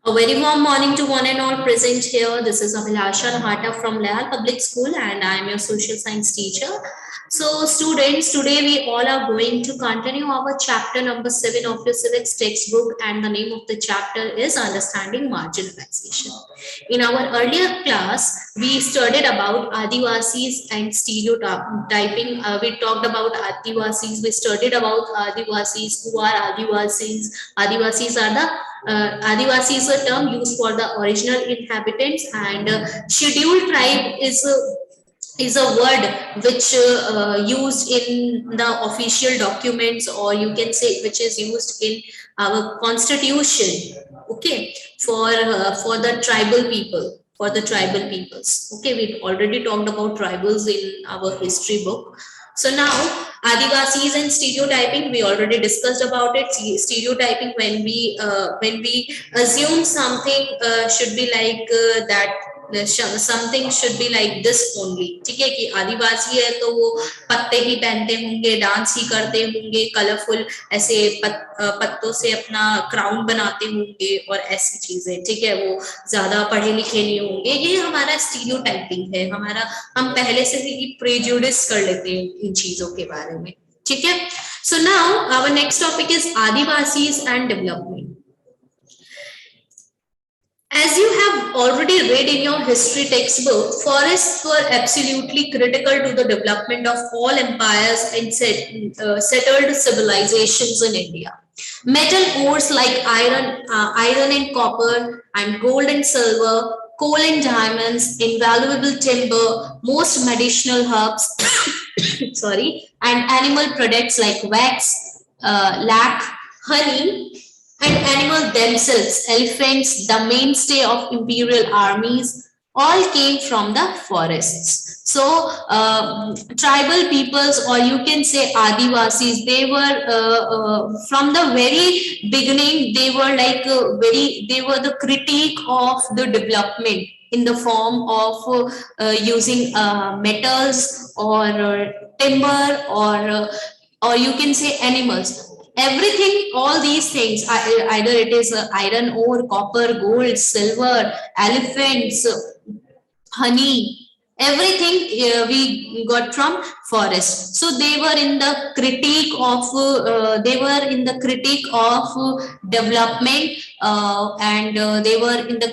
A very warm morning to one and all present here. This is Abhilasha Nahata from Leal Public School, and I am your social science teacher. So, students, today we all are going to continue our chapter number 7 of your civics textbook, and the name of the chapter is Understanding Marginalization. In our earlier class, we studied about Adivasis and stereotyping. We talked about Adivasis. We studied about Adivasis. Who are Adivasis? Adivasis are the Adivasi is a term used for the original inhabitants, and scheduled tribe is a word which used in the official documents, or you can say which is used in our constitution. Okay, for the tribal people, for the tribal peoples. Okay, we already talked about tribals in our history book. So now Adivasis and stereotyping, we already discussed about it. Stereotyping, when we assume something should be like that, something should be like this only. ठीक है कि आदिवासी है तो वो पत्ते ही पहनते होंगे, dance ही करते होंगे, कलरफुल ऐसे पत्तों से अपना क्राउन बनाते होंगे और ऐसी चीजें, ठीक है, वो ज्यादा पढ़े लिखे नहीं होंगे. ये हमारा स्टीरियोटाइपिंग है, हमारा हम पहले से ही प्रेजुडिस कर लेते हैं इन चीजों के बारे में. ठीक है. So now our next topic is Adivasis and development. As you have already read in your history textbook, forests were absolutely critical to the development of all empires and settled civilizations in India. Metal ores like iron and copper, and gold and silver, coal and diamonds, invaluable timber, most medicinal herbs, sorry, and animal products like wax, lac, honey, and animals themselves, elephants, the mainstay of imperial armies, all came from the forests. So, tribal peoples, or you can say Adivasis, they were from the very beginning. They were like they were the critique of the development in the form of using metals or timber or you can say animals. Everything, all these things, either it is iron ore, copper, gold, silver, elephants, honey, everything we got from forest. So they were in the critique of development, and they were in the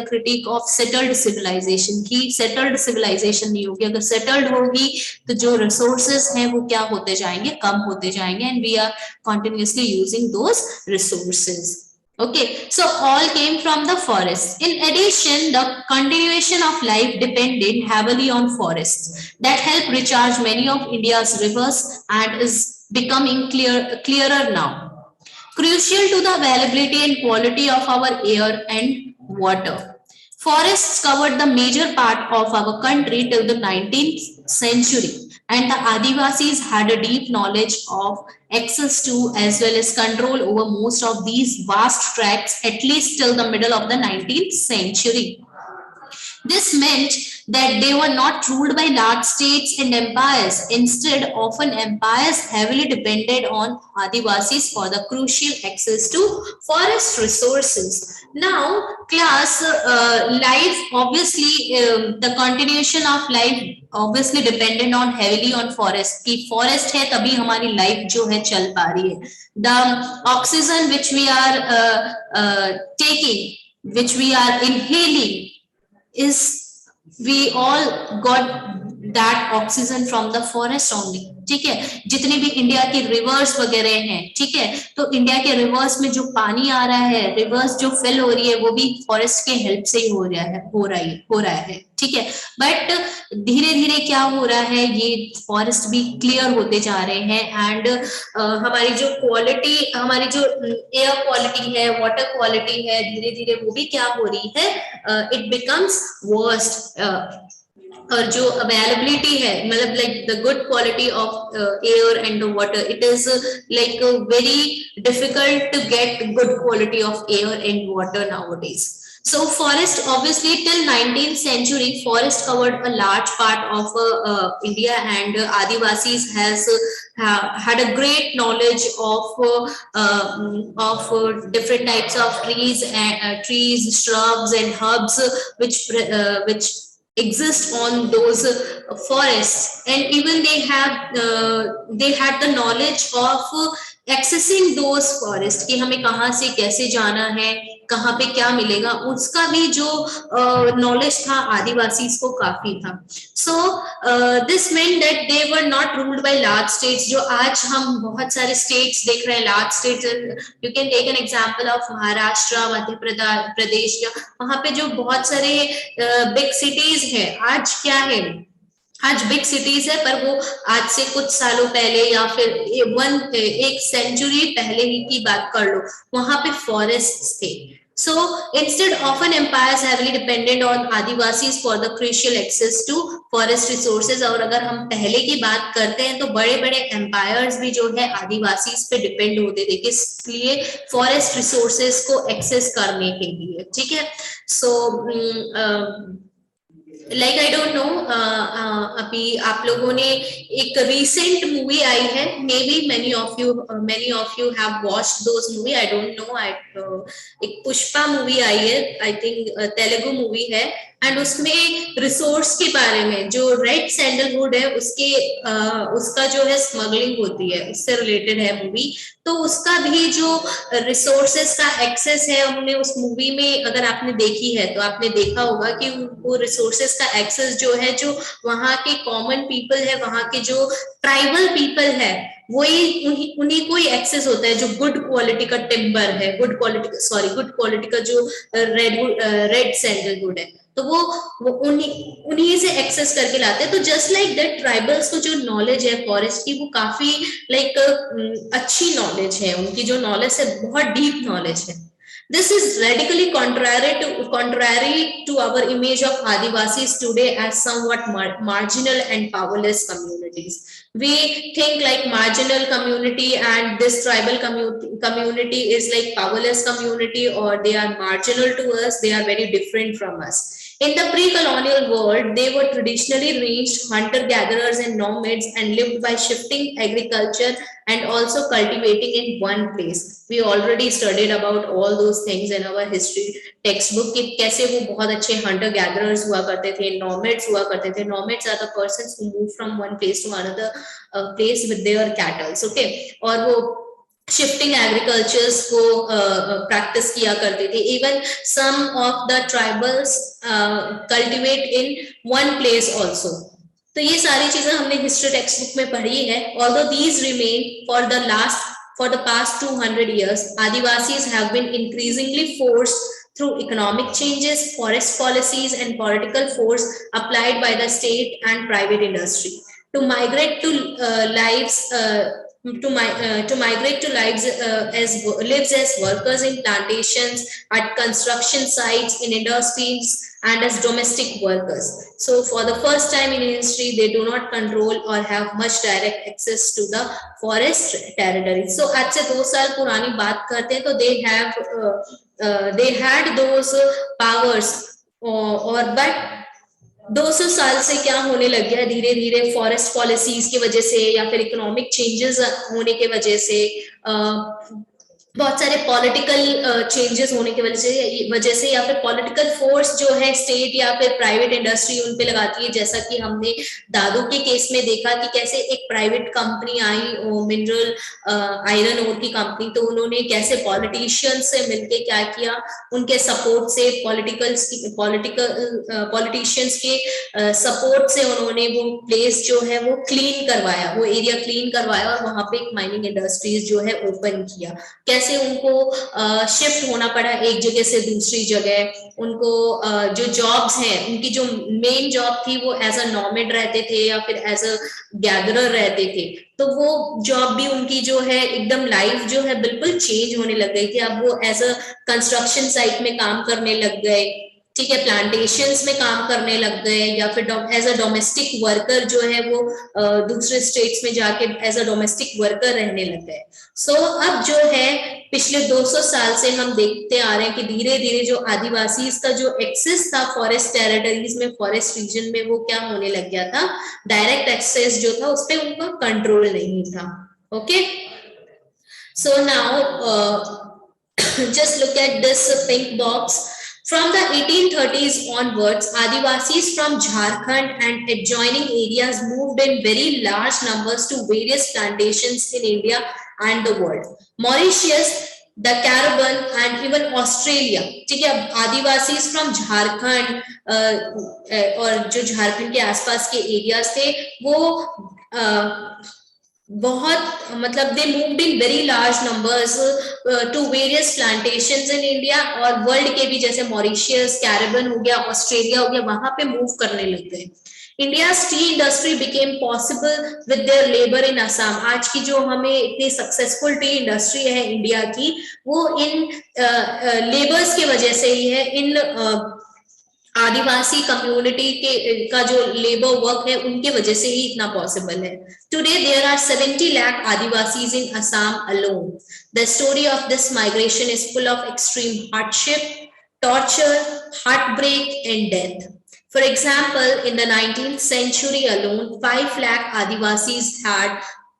critique of settled civilization. की settled civilization नहीं होगी, अगर settled होगी तो जो resources हैं वो क्या होते जाएंगे, कम होते जाएंगे, and we are continuously using those resources. Okay, so all came from the forest. In addition, the continuation of life depended heavily on forests that help recharge many of India's rivers and is becoming clearer now. Crucial to the availability and quality of our air and water. Forests covered the major part of our country till the 19th century, and the Adivasis had a deep knowledge of access to as well as control over most of these vast tracts at least till the middle of the 19th century. This meant that they were not ruled by large states and empires. Instead, often empires heavily depended on Adivasis for the crucial access to forest resources. Now, class, life, obviously, the continuation of life obviously dependent on heavily on forest. कि forest है तभी हमारी life जो है चल पा रही है. The oxygen which we are taking, which we are inhaling, is we all got that oxygen from the forest only. ठीक है, जितने भी इंडिया के रिवर्स वगैरह हैं, ठीक है, तो इंडिया के रिवर्स में जो पानी आ रहा है, रिवर्स जो फिल हो रही है, वो भी फॉरेस्ट के हेल्प से ही हो रहा है, ठीक है. बट धीरे धीरे क्या हो रहा है, ये फॉरेस्ट भी क्लियर होते जा रहे हैं, एंड हमारी जो क्वालिटी, हमारी जो एयर क्वालिटी है, वाटर क्वालिटी है, धीरे धीरे वो भी क्या हो रही है, इट बिकम्स वर्स्ट. और जो अवेलेबिलिटी है, मतलब like the good quality of air and water, it is like very difficult to get good quality of air and water nowadays. So forest, obviously till 19th century, forest covered a large part of India, and Adivasis has had a great knowledge of different types of trees and trees, shrubs, and herbs which exist on those forests, and even they had the knowledge of accessing those forests कि हमें कहाँ से कैसे जाना है, कहाँ पे क्या मिलेगा, उसका भी जो नॉलेज था आदिवासी को काफी था. So this meant that they were not ruled by large states. जो आज हम बहुत सारे states देख रहे हैं, large states, you can take an example of Maharashtra, Madhya Pradesh, या वहां पे जो बहुत सारे बिग सिटीज है, आज क्या है, आज बिग सिटीज है, पर वो आज से कुछ सालों पहले या फिर एक सेंचुरी पहले ही की बात कर लो, वहां पे फॉरेस्ट थे. So instead, often empires heavily depended on Adivasis for the crucial access to forest resources. और अगर हम पहले की बात करते हैं तो बड़े बड़े empires भी जो है आदिवासी पे डिपेंड होते थे किस लिए, फॉरेस्ट रिसोर्सेज को एक्सेस करने के लिए. ठीक है. So like I don't know, अभी आप लोगों ने एक रिसेंट मूवी आई है, may be many of you have watched those movie, I don't know. एक पुष्पा मूवी आई है, आई थिंक तेलुगु मूवी है, एंड उसमें रिसोर्स के बारे में, जो रेड सैंडलवुड है उसका जो है स्मगलिंग होती है, उससे रिलेटेड है मूवी. तो उसका भी जो रिसोर्सेस का एक्सेस है, उन्होंने उस मूवी में, अगर आपने देखी है तो आपने देखा होगा कि वो रिसोर्सेस का एक्सेस जो है, जो वहां के कॉमन पीपल है, वहां के जो ट्राइबल पीपल है, वही उन्हीं को ही एक्सेस होता है. जो गुड क्वालिटी का टिम्बर है, गुड क्वालिटी का जो रेड सैंडलवुड है, तो वो उन्हीं से एक्सेस करके लाते हैं. तो जस्ट लाइक दैट, ट्राइबल्स को जो नॉलेज है फॉरेस्ट की, वो काफी अच्छी नॉलेज है, उनकी जो नॉलेज है बहुत डीप नॉलेज है. This is radically contrary to our image of Adivasis today as somewhat marginal and powerless communities. We think like marginal community and this tribal community is like powerless community, or they are marginal to us, they are very different from us. In the pre-colonial world, they were traditionally ranged hunter-gatherers and nomads and lived by shifting agriculture and also cultivating in one place. We already studied about all those things in our history textbook कि कैसे वो बहुत अच्छे hunter-gatherers हुआ करते थे, nomads हुआ करते थे. Nomads are the persons who move from one place to another place with their cattle. Okay, और वो शिफ्टिंग एग्रीकल्चर्स को प्रैक्टिस किया करते थे. Even some of the tribals cultivate in one place also. तो ये सारी चीजें हमने हिस्ट्री टेक्स्ट बुक में पढ़ी है. Although these remain for the past 200 years, Adivasis have been increasingly forced through economic changes, forest policies, and political force applied by the state and private industry to migrate to lives as workers in plantations, at construction sites, in industries, and as domestic workers. So for the first time in history, they do not control or have much direct access to the forest territory. So आज से 2 साल पुरानी बात करते हैं, तो they had those powers, और but 200 साल से क्या होने लग गया, धीरे धीरे फॉरेस्ट पॉलिसीज की वजह से या फिर इकोनॉमिक चेंजेस होने के वजह से, बहुत सारे पॉलिटिकल चेंजेस होने की वजह से या फिर पॉलिटिकल फोर्स जो है स्टेट या फिर प्राइवेट इंडस्ट्री उन पे लगाती है. जैसा कि हमने दादू के केस में देखा कि कैसे एक प्राइवेट कंपनी आई, मिनरल आयरन ओर की कंपनी, तो उन्होंने कैसे पॉलिटिशियंस से मिलके क्या किया, उनके सपोर्ट से, पॉलिटिशियंस के सपोर्ट से उन्होंने वो प्लेस जो है वो क्लीन करवाया, वो एरिया क्लीन करवाया, और वहां पे एक माइनिंग इंडस्ट्रीज जो है ओपन किया. कैसे उनको शिफ्ट होना पड़ा एक जगह से दूसरी जगह. उनको जो जॉब्स हैं, उनकी जो मेन जॉब थी वो एज अ नॉमेड रहते थे या फिर एज अ गैदरर रहते थे, तो वो जॉब भी उनकी जो है एकदम लाइफ जो है बिल्कुल चेंज होने लग गई थी. अब वो एज अ कंस्ट्रक्शन साइट में काम करने लग गए, ठीक है, प्लांटेशंस में काम करने लग गए, या फिर एज अ डोमेस्टिक वर्कर जो है वो दूसरे स्टेट्स में जाके एज अ डोमेस्टिक वर्कर रहने लग गए। सो अब जो है पिछले 200 साल से हम देखते आ रहे हैं कि धीरे धीरे जो आदिवासी का जो एक्सेस था फॉरेस्ट टेरिटरीज में, फॉरेस्ट रीजन में, वो क्या होने लग गया था, डायरेक्ट एक्सेस जो था उस पर उनका कंट्रोल नहीं था। Okay, so now just look at this pink box. From the 1830s onwards, Adivasis from Jharkhand and adjoining areas moved in very large numbers to various plantations in India and the world. Mauritius, the Caribbean and even Australia. ठीक है, आदिवासी from Jharkhand और जो झारखंड के आसपास के areas थे वो बहुत मतलब they moved in very large numbers to various plantations in India, और वर्ल्ड के भी जैसे मॉरिशियस, कैरिबियन हो गया, ऑस्ट्रेलिया हो गया, वहां पे मूव करने लग गए। India's tea industry became possible with their labor in Assam. आज की जो हमें इतनी सक्सेसफुल टी इंडस्ट्री है इंडिया की, वो इन लेबर्स की वजह से ही है, इन आदिवासी कम्युनिटी के का जो लेबर वर्क है उनके वजह से ही इतना पॉसिबल है। Today there are 70 lakh Adivasis in Assam alone. The story of this migration is full of extreme hardship, torture, heartbreak and death. For example, in the 19th century alone, 5 lakh Adivasis had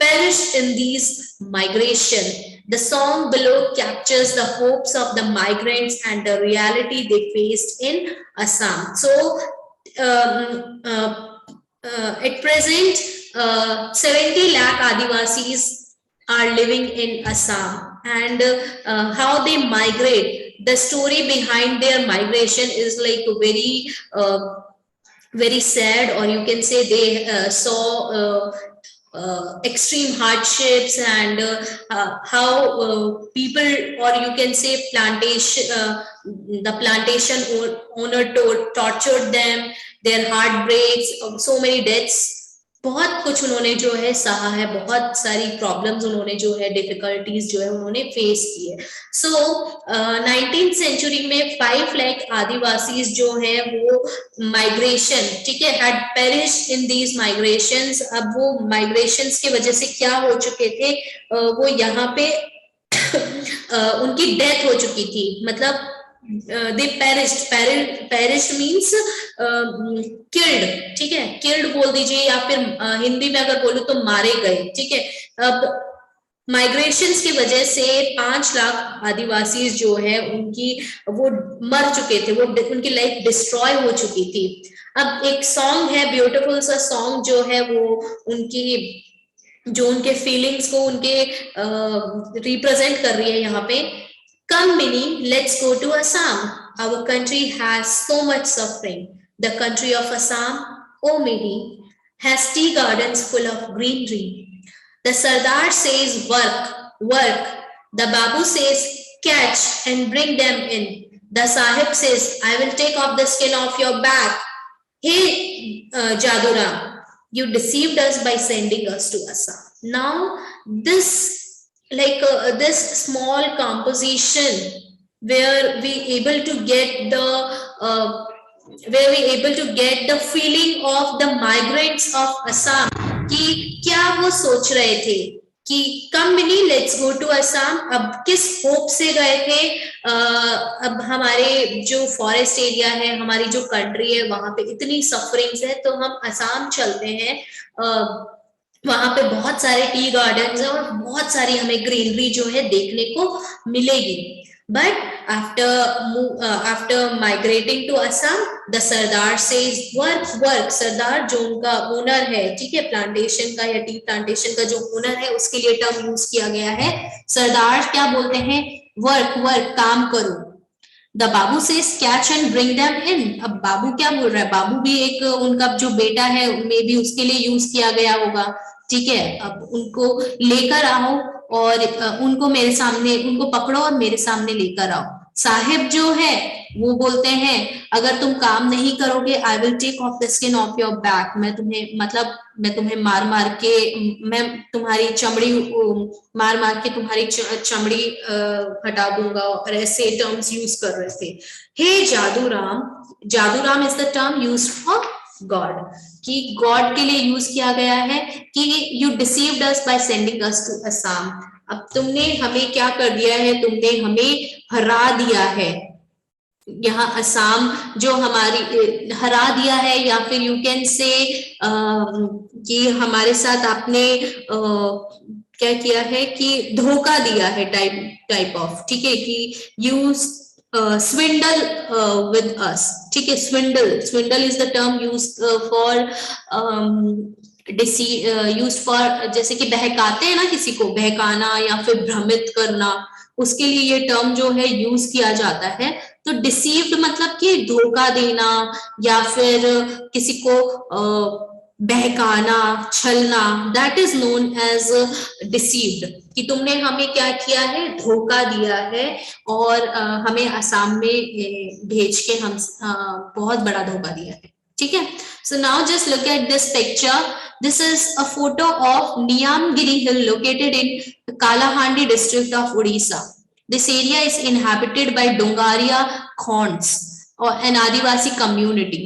perished in these migration. The song below captures the hopes of the migrants and the reality they faced in Assam. So, at present, 70 lakh Adivasis are living in Assam, and how they migrate. The story behind their migration is like very sad, or you can say they saw extreme hardships, and how people, or you can say the plantation owner tortured them, their heartbreaks, so many deaths, बहुत कुछ उन्होंने जो है सहा है, बहुत सारी problems उन्होंने जो है, डिफिकल्टीज जो है उन्होंने फेस की है। सो 19th सेंचुरी में 5 लाख आदिवासीज जो है वो माइग्रेशन, ठीक है, had perished in these migrations. अब वो माइग्रेशंस की वजह से क्या हो चुके थे, वो यहाँ पे उनकी डेथ हो चुकी थी, मतलब they perished means killed, ठीक है, killed बोल दीजिए, या फिर हिंदी में अगर बोलूं तो मारे गए, ठीक है। अब माइग्रेशंस की वजह से 5 लाख आदिवासी जो है उनकी वो मर चुके थे, वो उनकी लाइफ डिस्ट्रॉय हो चुकी थी। अब एक सॉन्ग है, ब्यूटीफुल सा सॉन्ग जो है, वो उनकी जो उनके फीलिंग्स को उनके रिप्रेजेंट कर रही है यहाँ पे। Come Minnie, let's go to Assam. Our country has so much suffering. The country of Assam, oh Minnie, has tea gardens full of greenery. The Sardar says work, work. The Babu says catch and bring them in. The Sahib says, I will take off the skin off your back. Hey, Jaduram, you deceived us by sending us to Assam. Now, this small composition where we able to get the feeling of the migrants of Assam, कि क्या वो सोच रहे थे कि कम मिनी let's go to Assam. अब किस होप से गए थे, अब हमारे जो फॉरेस्ट एरिया है, हमारी जो कंट्री है, वहां पे इतनी सफरिंग्स है, तो हम असम चलते हैं, वहां पे बहुत सारे टी गार्डन्स है और बहुत सारी हमें ग्रीनरी जो है देखने को मिलेगी। But after migrating to Assam, the sardar says work, work. सरदार जो उनका ओनर है, ठीक है, प्लांटेशन का या टी प्लांटेशन का जो ओनर है, उसके लिए टर्म यूज किया गया है। सरदार क्या बोलते हैं, वर्क, वर्क, काम करो। The Babu says catch and bring them in. अब बाबू क्या बोल रहा है, बाबू भी एक उनका जो बेटा है, मे भी उसके लिए यूज किया गया होगा, ठीक है। अब उनको लेकर आओ और उनको मेरे सामने, उनको पकड़ो और मेरे सामने लेकर आओ। साहिब जो है वो बोलते हैं अगर तुम काम नहीं करोगे, I will take off the skin of your back, मैं तुम्हें मार मार के, मैं तुम्हारी चमड़ी मार मार के तुम्हारी चमड़ी हटा दूंगा, और ऐसे टर्म्स यूज कर रहे थे। हे Jadu Ram, Jaduram is the term used for God, कि गॉड के लिए यूज किया गया है कि you deceived us by sending us to Assam. अब तुमने हमें क्या कर दिया है, तुमने हमें हरा दिया है, यहाँ असम जो हमारी हरा दिया है, या फिर यू कैन से कि हमारे साथ आपने क्या किया है कि धोखा दिया है, टाइप ऑफ, ठीक है, कि यू swindle with us, ठीक है। swindle is the term used for used for, जैसे कि बहकाते हैं ना किसी को, बहकाना या फिर भ्रमित करना, उसके लिए ये टर्म जो है यूज किया जाता है। तो डिसीव्ड मतलब कि धोखा देना या फिर किसी को बहकाना, छलना, that is known as deceived, कि तुमने हमें क्या किया है, धोखा दिया है और हमें असम में भेज के हम बहुत बड़ा धोखा दिया है, ठीक है। So now just look at this picture, this is a photo of Niyamgiri hill located in Kalahandi district of Orissa. This area is inhabited by Dongaria Khonds or an Adivasi community.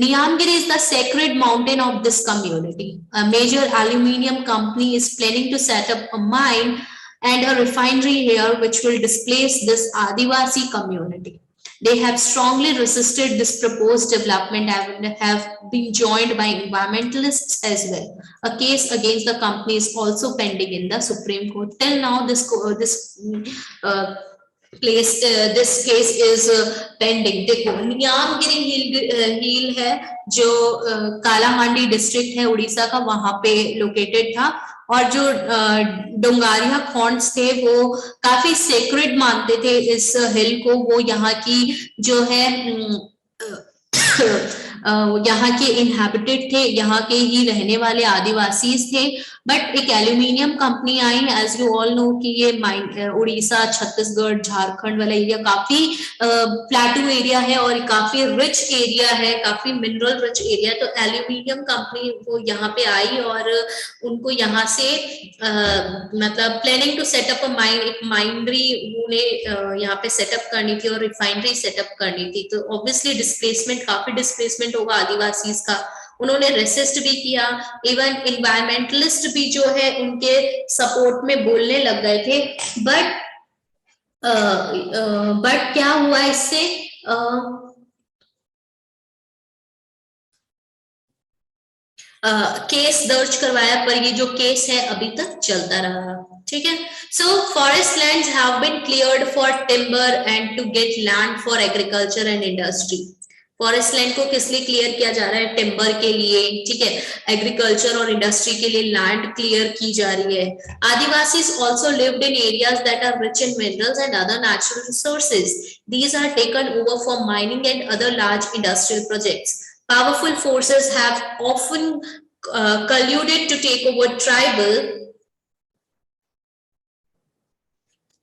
Niyamgiri is the sacred mountain of this community. A major aluminium company is planning to set up a mine and a refinery here which will displace this Adivasi community. They have strongly resisted this proposed development and have been joined by environmentalists as well. A case against the company is also pending in the Supreme Court. Till now, this case is pending. देखो, नियामगिरी हिल है जो Kalahandi district है उड़ीसा का, वहां पे located था, और जो डोंगारिया खॉन्ड्स थे वो काफी सेक्रेड मानते थे इस हिल को। वो यहाँ की जो है यहाँ के इनहैबिटेड थे, यहाँ के ही रहने वाले आदिवासी थे। बट एक एल्यूमिनियम कंपनी आई, एज यू ऑल नो कि ये उड़ीसा, छत्तीसगढ़, झारखंड वाला एरिया काफी प्लेटू एरिया है और काफी रिच एरिया है, काफी मिनरल रिच एरिया। तो एल्यूमिनियम कंपनी वो यहाँ पे आई और उनको यहाँ से मतलब planning to set up a mine, एक माइनरी उन्हें यहाँ पे सेटअप करनी थी और रिफाइनरी सेटअप करनी थी। तो ऑब्वियसली डिस्प्लेसमेंट, काफी डिस्प्लेसमेंट होगा आदिवासी का। उन्होंने रेसिस्ट भी किया, इवन इन्वायरमेंटलिस्ट भी जो है उनके सपोर्ट में बोलने लग गए थे। बट क्या हुआ इससे, केस दर्ज करवाया, पर ये जो केस है अभी तक चलता रहा, ठीक है। So forest lands have been cleared for timber and to get land for agriculture and industry. Forest land को किस लिए क्लियर किया जा रहा है, टिम्बर के लिए, ठीक है, एग्रीकल्चर और इंडस्ट्री के लिए लैंड क्लियर की जा रही है। Adivasis also lived in areas that are rich in minerals and other natural resources. These are taken over for mining and other large industrial projects. Powerful forces have often colluded to take over tribal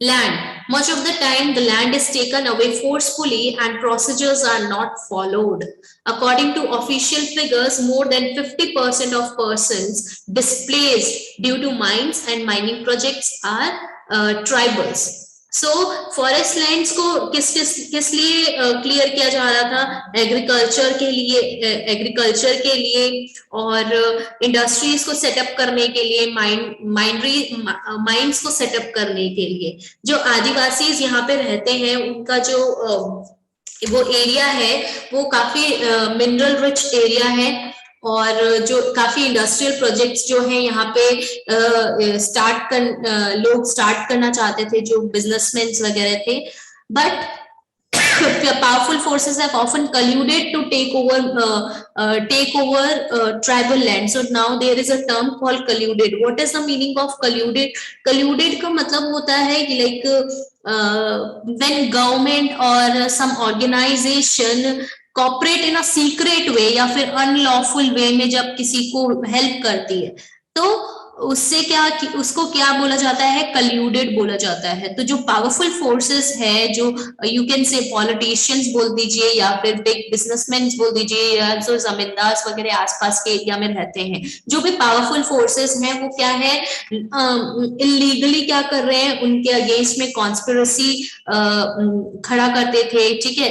land. Much of the time, the land is taken away forcefully and procedures are not followed. According to official figures, more than 50% of persons displaced due to mines and mining projects are tribals. So, forest lands को किस लिए clear किया जा रहा था, agriculture के लिए और इंडस्ट्रीज को सेटअप करने के लिए, माइंस को सेटअप करने के लिए। जो आदिवासी यहाँ पे रहते हैं उनका जो वो एरिया है वो काफी मिनरल रिच एरिया है और जो काफी इंडस्ट्रियल प्रोजेक्ट्स जो है यहाँ पे लोग स्टार्ट करना चाहते थे, जो बिजनेसमैन वगैरह थे। But powerful forces have often colluded to take over tribal land. So now there is a term called colluded. What is the meaning of colluded? Colluded का मतलब होता है कि like when government or some organization cooperate in a secret way या फिर unlawful way में जब किसी को help करती है, तो उससे क्या, उसको क्या बोला जाता है, कल्यूडेड बोला जाता है। तो जो पावरफुल फोर्सेस है, जो यू कैन से पॉलिटिशियंस बोल दीजिए या फिर बिग बिजनेसमैन बोल दीजिए या जो जमींदार वगैरह आसपास के एरिया में रहते हैं, जो भी पावरफुल फोर्सेस हैं वो क्या है, इलीगली क्या कर रहे हैं, उनके अगेंस्ट में कॉन्स्पिरेसी खड़ा करते थे, ठीक है,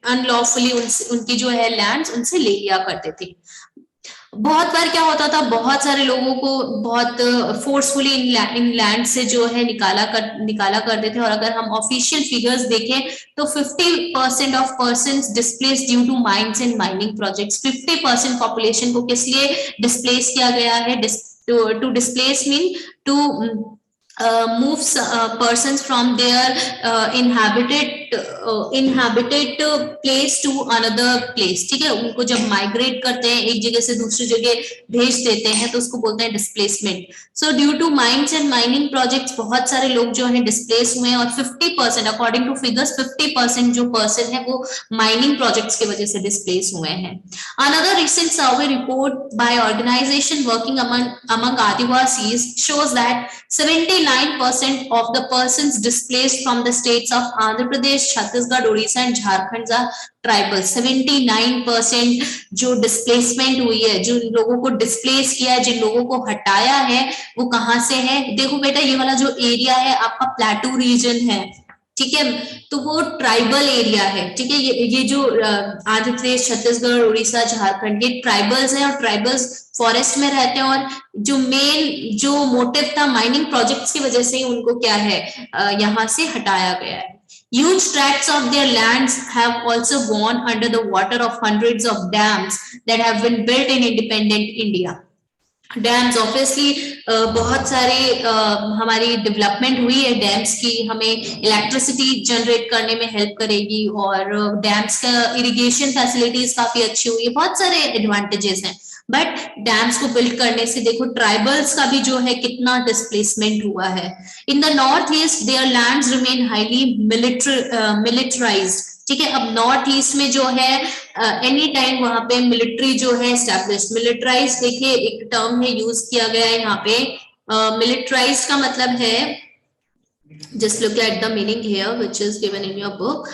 अनलॉफुली उनकी जो है लैंड्स उनसे ले लिया करते थे। बहुत बार क्या होता था, बहुत सारे लोगों को बहुत फोर्सफुली इन लैंड से जो है निकाला करते थे। और अगर हम ऑफिशियल फिगर्स देखें तो 50% of persons displace due to mines and mining projects. 50% population को किस लिए डिस्प्लेस किया गया है, to displace mean to moves persons from their inhabited place to another place, ठीक है। उनको जब माइग्रेट करते हैं, एक जगह से दूसरी जगह भेज देते हैं, तो उसको बोलते हैं displacement. So due to mines and mining projects बहुत सारे लोग जो है डिस्प्लेस हुए हैं, और 50% अकॉर्डिंग टू फिगर्स 50% जो पर्सन है वो माइनिंग प्रोजेक्ट्स की वजह से डिस्प्लेस हुए हैं। Another recent survey report by organization working among Adivasis shows that 79% of the persons displaced from the states of Andhra Pradesh, Chhattisgarh, Odisha and Jharkhand are tribal. 79% जो displacement हुई है, जो लोगों को डिस्प्लेस किया है, जिन लोगों को हटाया है, वो कहां से है। देखो बेटा, ये वाला जो एरिया है आपका प्लेटू रीजन है, ठीक है, तो वो ट्राइबल एरिया है, ठीक है। ये जो आंध्र प्रदेश, छत्तीसगढ़, उड़ीसा, झारखंड, ये ट्राइबल्स हैं, और ट्राइबल्स फॉरेस्ट में रहते हैं। और जो मेन जो मोटिव था माइनिंग प्रोजेक्ट्स की वजह से ही उनको क्या है, यहाँ से हटाया गया है। Huge tracts of their lands have also gone under the water of hundreds of dams that have been built in independent India. Dams obviously बहुत सारे हमारी डेवलपमेंट हुई है डैम्स की, हमें इलेक्ट्रिसिटी जनरेट करने में हेल्प करेगी, और डैम्स का इरिगेशन फैसिलिटीज काफी अच्छी हुई है, बहुत सारे एडवांटेजेस हैं। बट डैम्स को बिल्ड करने से देखो ट्राइबल्स का भी जो है कितना डिस्प्लेसमेंट हुआ है। In the North East their lands remain highly militarized, ठीक है। अब नॉर्थ ईस्ट में जो है एनी टाइम वहां पे मिलिट्री जो है एस्टैब्लिश, मिलिटराइज देखिए एक टर्म है यूज किया गया है यहाँ पे। मिलिटराइज का मतलब है, just look at the meaning here which is given in your book,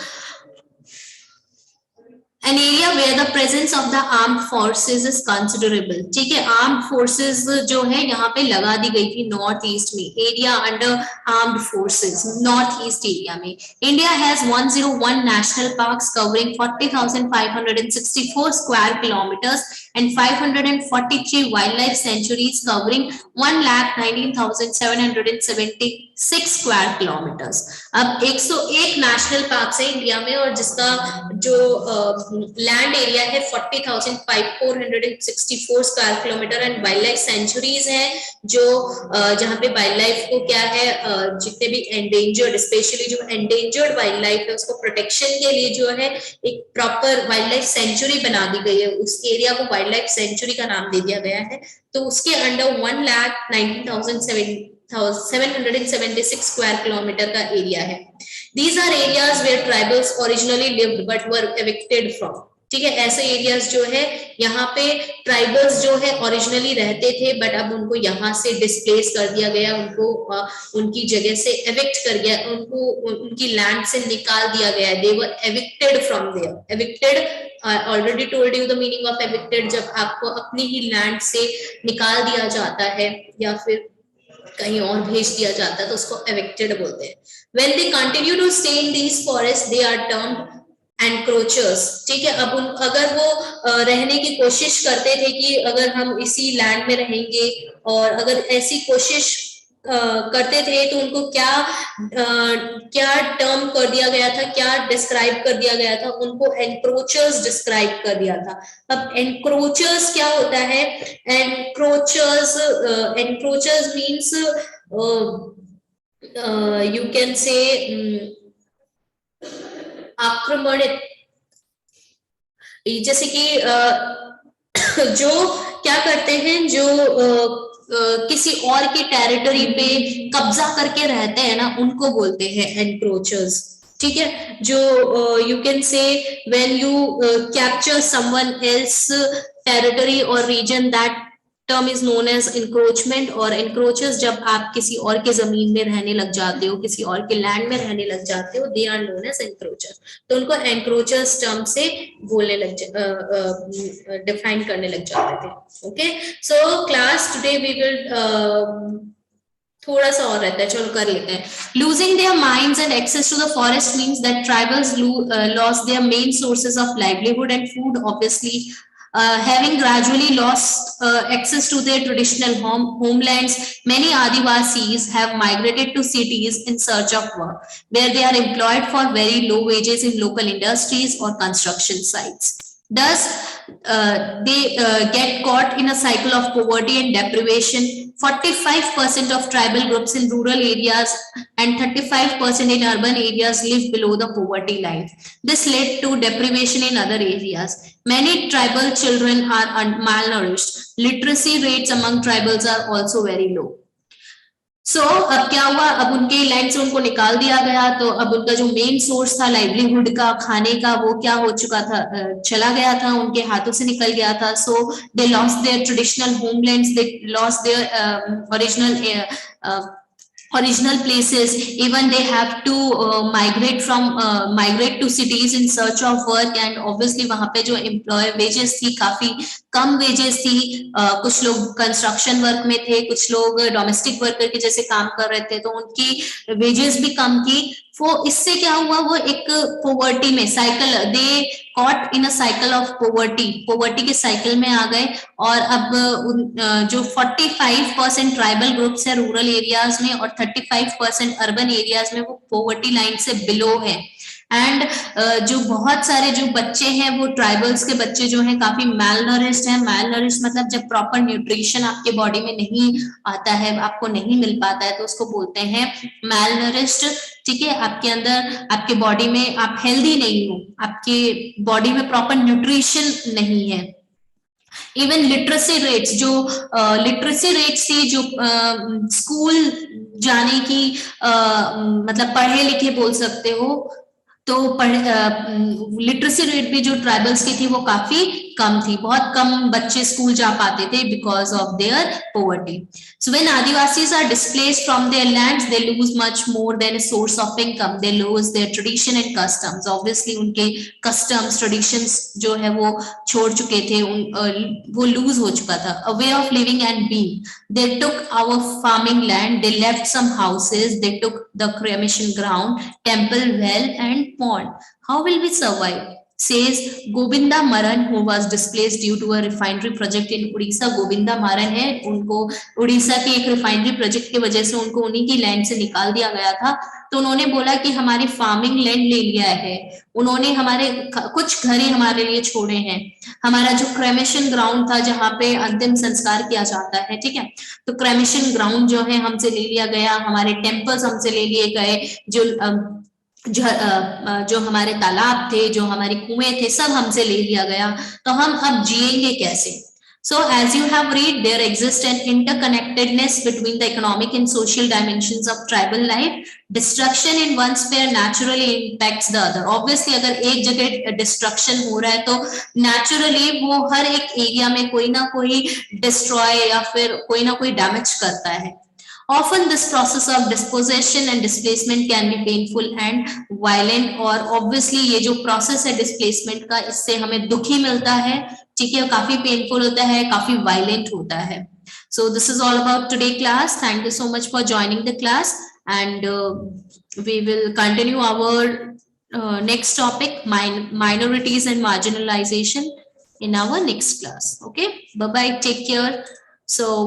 an area where the presence of the armed forces is considerable, ठीक है। armed forces जो है यहाँ पे लगा दी गई थी नॉर्थ ईस्ट में, area under armed forces North East area में। India has 101 national parks covering 40,564 square kilometres and 543 wildlife sanctuaries covering 1,19,776 square kilometres. अब 101 नेशनल पार्क है इंडिया में, और जिसका जो लैंड एरिया है 40,464 square kilometre, and wild life sanctuaries है जो जहाँ पे वाइल्ड लाइफ को क्या है, जितने भी एंडेंजर्ड, स्पेशली जो एंडेंजर्ड वाइल्ड लाइफ है उसको प्रोटेक्शन के लिए जो है एक प्रॉपर वाइल्ड लाइफ सेंचुरी बना दी गई है, उस एरिया को वाइल्ड लाइफ सेंचुरी का नाम दे दिया गया है। तो उसके अंडर 1,19,776 स्क्वायर किलोमीटर का एरिया है। These are areas where tribals originally lived but were evicted from, ठीक है। ऐसे एरियाज जो है यहाँ पे ट्राइबल्स जो है ओरिजिनली रहते थे, बट अब उनको यहाँ से डिस्प्लेस कर दिया गया, उनको उनकी जगह से एविक्ट कर गया, उनको उनकी लैंड से निकाल दिया गया। They were evicted from there. Evicted, already told you the meaning of evicted, जब आपको अपनी ही लैंड से निकाल दिया जाता है या फिर कहीं और भेज दिया जाता है तो उसको एविक्टेड बोलते हैं। When they continue to stay in these forests, they are termed encroachers, ठीक है। अब अगर वो रहने की कोशिश करते थे कि अगर हम इसी लैंड में रहेंगे, और अगर ऐसी कोशिश करते थे तो उनको क्या टर्म कर दिया गया था, क्या डिस्क्राइब कर दिया गया था, उनको एनक्रोचर्स डिस्क्राइब कर दिया था। अब एनक्रोचर्स क्या होता है, encroachers means you can say आक्रमणित, जैसे कि जो क्या करते हैं, जो किसी और की टेरिटरी पे कब्जा करके रहते हैं ना, उनको बोलते हैं एनक्रोचर्स, ठीक है। जो you can say when you capture someone else territory और region that term is known as encroachment, और इंक्रोचर्स जब आप किसी और के जमीन में रहने लग जाते हो, किसी और के लैंड में रहने लग जाते हो, दे आर नोन एज इंक्रोचर्स। तो उनको एंक्रोचर्स टर्म से बोलने लग डिफाइन करने लग जाते थे। Okay, so class today we will थोड़ा सा और रहता है, चलो कर लेते हैं। Losing their minds and access to the forest means that tribals lost their main sources of livelihood and food, obviously having gradually lost access to their traditional homelands. Many Adivasis have migrated to cities in search of work, where they are employed for very low wages in local industries or construction sites. Thus, they get caught in a cycle of poverty and deprivation. 45% of tribal groups in rural areas and 35% in urban areas live below the poverty line. This led to deprivation in other areas. Many tribal children are malnourished. Literacy rates among tribals are also very low. अब क्या हुआ, अब उनके land से उनको निकाल दिया गया, तो अब उनका जो मेन सोर्स था लाइवलीहुड का, खाने का, वो क्या हो चुका था, चला गया था, उनके हाथों से निकल गया था। So they lost their traditional homelands, they lost their original places. Even they have to migrate to cities in search of work, and obviously वहां पे जो employer wages थी काफी कम वेजेस थी। कुछ लोग कंस्ट्रक्शन वर्क में थे, कुछ लोग डोमेस्टिक वर्कर के जैसे काम कर रहे थे, तो उनकी वेजेस भी कम थी। वो इससे क्या हुआ, वो एक पोवर्टी में cycle, they caught in a cycle of poverty के साइकिल में आ गए। और अब जो 45% ट्राइबल ग्रुप्स है रूरल एरियाज में और 35% अर्बन एरियाज में, वो पोवर्टी लाइन से बिलो है। एंड जो बहुत सारे जो बच्चे हैं, वो ट्राइबल्स के बच्चे जो हैं काफी मैलनरिश्ड हैं। मैलनरिश्ड मतलब जब प्रॉपर न्यूट्रिशन आपके बॉडी में नहीं आता है, आपको नहीं मिल पाता है, तो उसको बोलते हैं मैलनरिश्ड। ठीक है, आपके अंदर, आपके बॉडी में आप हेल्दी नहीं हो, आपके बॉडी में प्रॉपर न्यूट्रिशन नहीं है। इवन लिटरेसी रेट्स, जो लिटरेसी रेट्स थी, जो स्कूल जाने की मतलब पढ़े लिखे बोल सकते हो, तो लिटरेसी रेट भी जो ट्राइबल्स की थी वो काफी कम थी, बहुत कम बच्चे स्कूल जा पाते थे because of their poverty. So when Adivasis are displaced from their lands, they lose much more than a source of income, they lose their tradition and customs. Obviously उनके कस्टम्स, ट्रेडिशंस जो है वो छोड़ चुके थे, वो लूज हो चुका था। A way of living and being, they took our farming land, they left some houses, they took the cremation ground, temple well and pond. How will we survive? Says Govinda Maran, who was displaced due to a refinery project in Odisha. Govinda Maran है, उनको उड़ीसा के एक refinery project की वजह से उनको उन्हीं की लैंड से निकाल दिया गया था। तो उन्होंने बोला कि हमारी फार्मिंग लैंड ले लिया है, उन्होंने हमारे कुछ घर ही हमारे लिए छोड़े हैं, हमारा जो क्रेमेशन ग्राउंड था जहाँ पे अंतिम संस्कार किया जाता है, ठीक है, तो क्रेमेशन ग्राउंड जो है हमसे ले लिया गया, हमारे टेम्पल्स हमसे ले लिए गए, जो हमारे तालाब थे, जो हमारी कुएं थे, सब हमसे ले लिया गया। तो हम अब जिएंगे कैसे? So as you have read, there exists an interconnectedness between the economic and social dimensions of tribal life. Destruction in one sphere naturally impacts the other. Obviously, अगर एक जगह destruction हो रहा है, तो naturally वो हर एक एरिया में कोई ना कोई destroy या फिर कोई ना कोई damage करता है। Often this process of dispossession and displacement can be painful and violent, और obviously ये जो process है displacement का, इससे हमें दुख ही मिलता है, ठीक है, काफी painful होता है, काफी violent होता है। So this is all about today class. Thank you so much for joining the class, and we will continue our next topic, minorities and marginalization, in our next class. Okay, bye bye, take care. So